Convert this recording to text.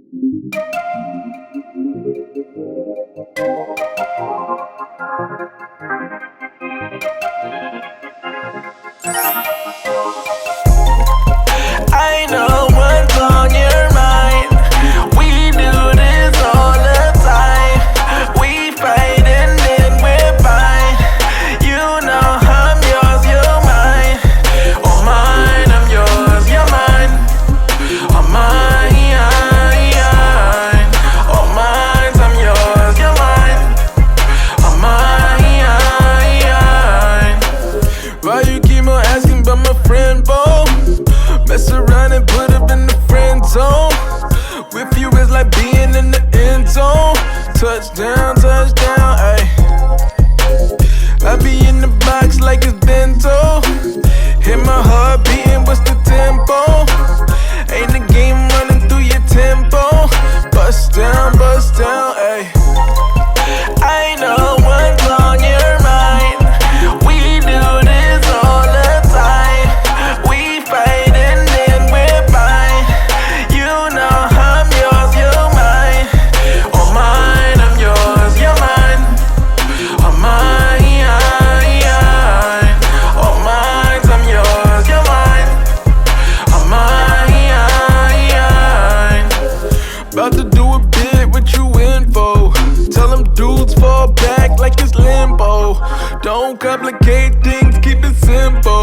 I know what's on your mind. We do this all the time. We fight and then we're fine. You know I'm yours, you're mine. Oh mine, I'm yours, you're mine. Oh mine, oh mine, I'm yours, you're mine. Oh mine. Why you keep on asking about my friend, Bo? Mess around and put up in the friend zone. With you is like being in the end zone. Touchdown, touchdown, ayy. I be in the box like it's bento. Hit my heart beating, what's the tempo? Ain't the game running through your tempo. Bust down, ayy. I know what's on your mind. We do this all the time. We fight and then we're fine. You know I'm yours, you're mine. Oh mine, I'm yours, you're mine. Oh mine, oh mine, I'm yours, you're mine. Oh mine. About to do a bit, what you in for? Tell them dudes fall back like it's limbo. Don't complicate things, keep it simple.